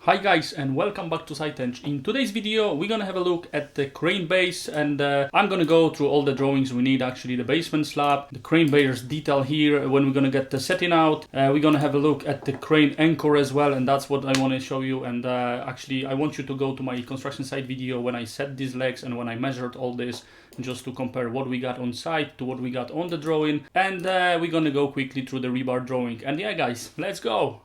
Hi guys and welcome back to SiteEng. In today's video we're gonna have a look at the crane base and I'm gonna go through all the drawings we need, actually the basement slab, the crane base detail here when we're gonna get the setting out. We're gonna have a look at the crane anchor as well, and that's what I want to show you. And actually I want you to go to my construction site video when I set these legs and when I measured all this, just to compare what we got on site to what we got on the drawing. And we're gonna go quickly through the rebar drawing. And yeah guys, let's go!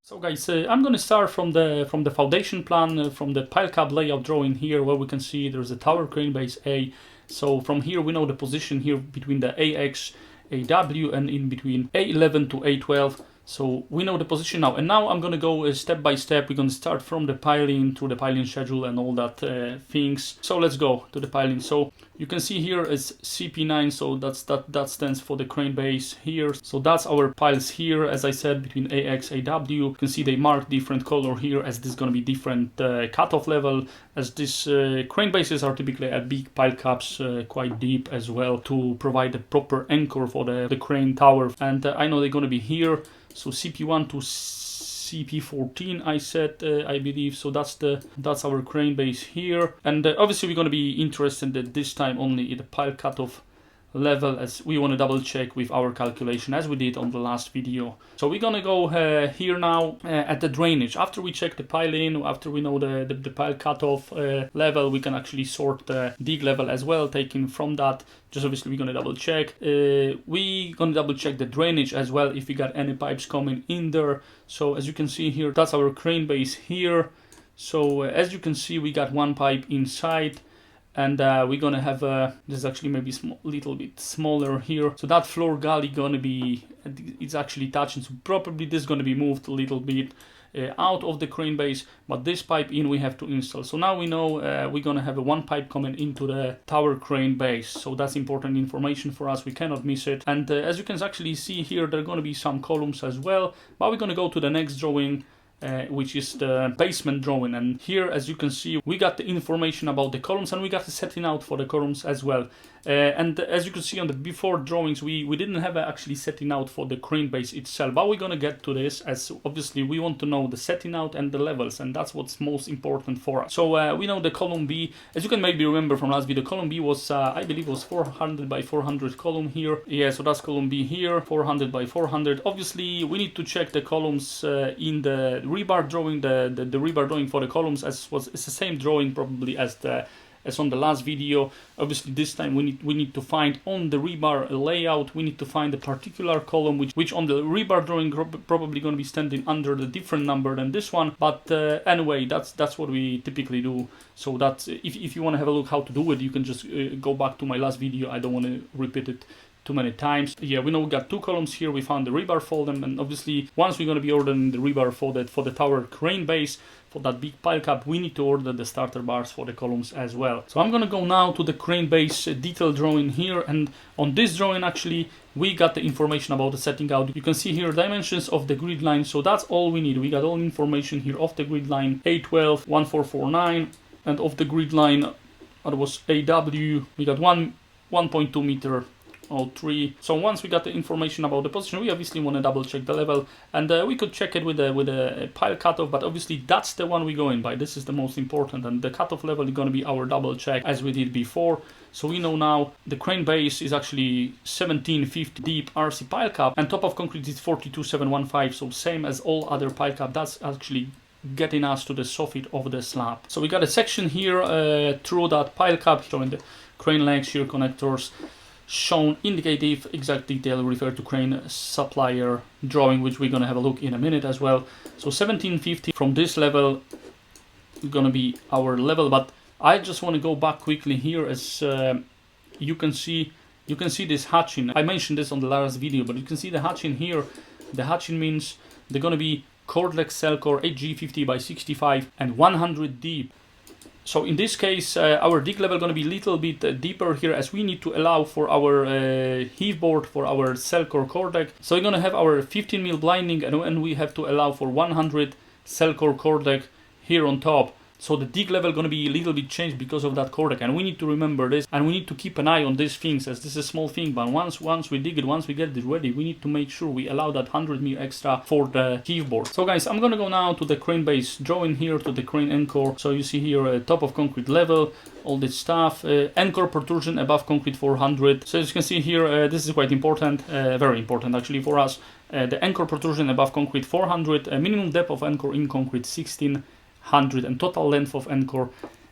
So guys, I'm going to start from the foundation plan, from the pile cap layout drawing here, where we can see there's a tower crane base A. So from here we know the position here between the AX, AW, and in between A11 to A12. So we know the position now, and now I'm going to go step by step. We're going to start from the piling through the piling schedule and all that things. So let's go to the piling. So you can see here is CP9, so that stands for the crane base here. So that's our piles here, as I said, between AX, AW. You can see they mark different color here, as this is going to be different cutoff level, as these crane bases are typically at big pile caps, quite deep as well, to provide a proper anchor for the crane tower. And I know they're going to be here. So CP1 to CP14 I said, I believe. So that's our crane base here. And obviously we're going to be interested at this time only in the pile cutoff level, as we want to double check with our calculation as we did on the last video. So we're gonna go here now at the drainage. After we check the piling, after we know the pile cutoff level, we can actually sort the dig level as well, taking from that. Just obviously we're gonna double check. We gonna double check the drainage as well, if we got any pipes coming in there. So as you can see here, that's our crane base here. So as you can see, we got one pipe inside. And we're gonna have this is actually maybe little bit smaller here. So that floor gully gonna be, it's actually touching. So probably this is gonna be moved a little bit out of the crane base. But this pipe in we have to install. So now we know we're gonna have one pipe coming into the tower crane base. So that's important information for us. We cannot miss it. And as you can actually see here, there are gonna be some columns as well. But we're gonna go to the next drawing. Which is the basement drawing, and here as you can see we got the information about the columns, and we got the setting out for the columns as well. And as you can see on the before drawings, we didn't have actually setting out for the crane base itself, but we're gonna get to this, as obviously we want to know the setting out and the levels, and that's what's most important for us. So we know the column B, as you can maybe remember from last video, column B was I believe was 400 by 400 column here. Yeah, so that's column B here, 400 by 400. Obviously we need to check the columns in the rebar drawing, the rebar drawing for the columns, it's the same drawing probably as on the last video. Obviously this time we need to find on the rebar layout, we need to find a particular column which on the rebar drawing probably going to be standing under the different number than this one. But anyway, that's what we typically do. So that if you want to have a look how to do it, you can just go back to my last video. I don't want to repeat it too many times. Yeah, we know we got two columns here. We found the rebar for them, and obviously once we're going to be ordering the rebar for the tower crane base, for that big pile cap, we need to order the starter bars for the columns as well. So I'm going to go now to the crane base detail drawing here, and on this drawing actually we got the information about the setting out. You can see here dimensions of the grid line, so that's all we need. We got all information here of the grid line A12 1449, and of the grid line that was AW we got 1.2 meter 03. So once we got the information about the position, we obviously want to double check the level, and we could check it with a pile cutoff, but obviously that's the one we're going by. This is the most important, and the cutoff level is going to be our double check as we did before. So we know now the crane base is actually 1750 deep RC pile cap, and top of concrete is 42715, so same as all other pile cap. That's actually getting us to the soffit of the slab. So we got a section here through that pile cap showing the crane legs, shear connectors, shown indicative exact detail referred to crane supplier drawing, which we're going to have a look in a minute as well. So 1750 from this level is going to be our level, but I just want to go back quickly here, as you can see this hatching. I mentioned this on the last video, but you can see the hatching here. The hatching means they're going to be cordless Celcor HG50 by 65 and 100 deep. So in this case, our dig level going to be a little bit deeper here, as we need to allow for our heave board for our Celcor core deck. So we're going to have our 15 mil blinding, and we have to allow for 100 Celcor core deck here on top. So the dig level gonna be a little bit changed because of that core deck, and we need to remember this, and we need to keep an eye on these things, as this is a small thing, but once we dig it, once we get it ready, we need to make sure we allow that 100 mm extra for the keyboard. So guys, I'm gonna go now to the crane base drawing here, to the crane anchor. So you see here top of concrete level, all this stuff, anchor protrusion above concrete 400. So as you can see here, this is quite important, very important actually for us. The anchor protrusion above concrete 400, minimum depth of anchor in concrete 1600, and total length of anchor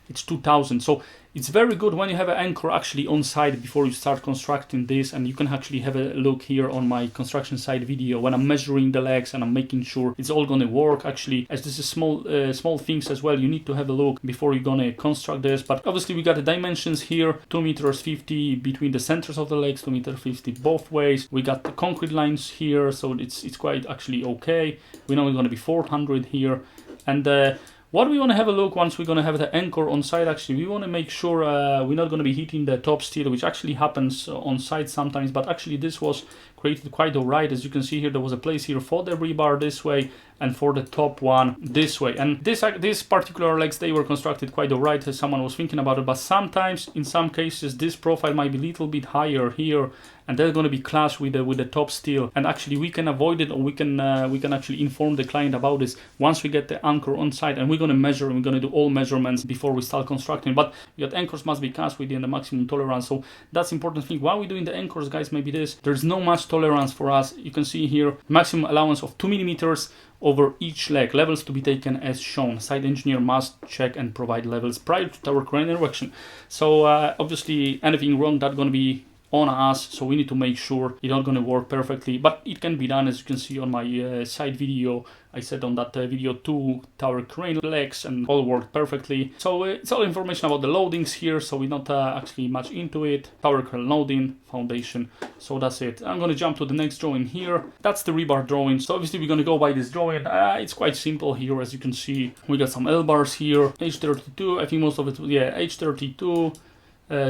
it's 2000. So it's very good when you have an anchor actually on site before you start constructing this, and you can actually have a look here on my construction site video when I'm measuring the legs and I'm making sure it's all gonna work. Actually, as this is small things as well, you need to have a look before you're gonna construct this. But obviously we got the dimensions here, 2 meters 50 between the centers of the legs, 2 meters 50 both ways. We got the concrete lines here, so it's quite actually okay. We know it's gonna be 400 here, and what we want to have a look once we're going to have the anchor on site, actually, we want to make sure we're not going to be hitting the top steel, which actually happens on site sometimes, but actually this was created quite alright. As you can see here, there was a place here for the rebar this way and for the top one this way. And this particular legs, they were constructed quite alright, as someone was thinking about it, but sometimes, in some cases, this profile might be a little bit higher here, and they're going to be clash with the top steel, and actually we can avoid it, or we can actually inform the client about this once we get the anchor on site, and we're going to measure, and we're going to do all measurements before we start constructing. But your anchors must be cast within the maximum tolerance, so that's important thing. While we're doing the anchors, guys, maybe there's no much tolerance for us. You can see here maximum allowance of 2 millimeters over each leg, levels to be taken as shown. Site engineer must check and provide levels prior to tower crane erection. So obviously anything wrong, that's going to be on us, so we need to make sure it's not going to work perfectly, but it can be done. As you can see on my side video, I said on that video 2 tower crane legs and all worked perfectly. So it's all information about the loadings here, so we're not actually much into it. Tower crane loading, foundation, so that's it. I'm going to jump to the next drawing here. That's the rebar drawing, so obviously we're going to go by this drawing. It's quite simple here. As you can see, we got some L bars here, H32, I think most of it, yeah, H32,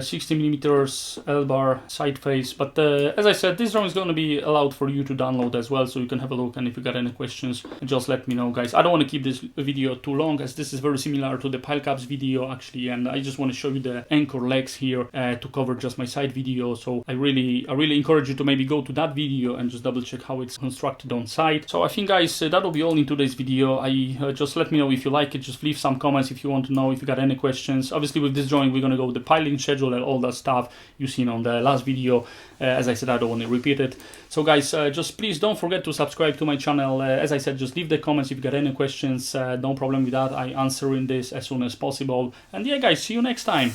60 millimeters L bar side face. But as I said, this drawing is going to be allowed for you to download as well, so you can have a look, and if you got any questions, just let me know, guys. I don't want to keep this video too long, as this is very similar to the pile caps video actually, and I just want to show you the anchor legs here to cover just my side video. So I really encourage you to maybe go to that video and just double check how it's constructed on site. So I think, guys, that will be all in today's video. Just let me know if you like it, just leave some comments if you want to know, if you got any questions. Obviously with this drawing we're going to go with the piling schedule and all that stuff you seen on the last video. As I said, I don't want to repeat it. So guys, just please don't forget to subscribe to my channel. As I said, just leave the comments if you got any questions. No problem with that. I answer in this as soon as possible. And yeah, guys, see you next time.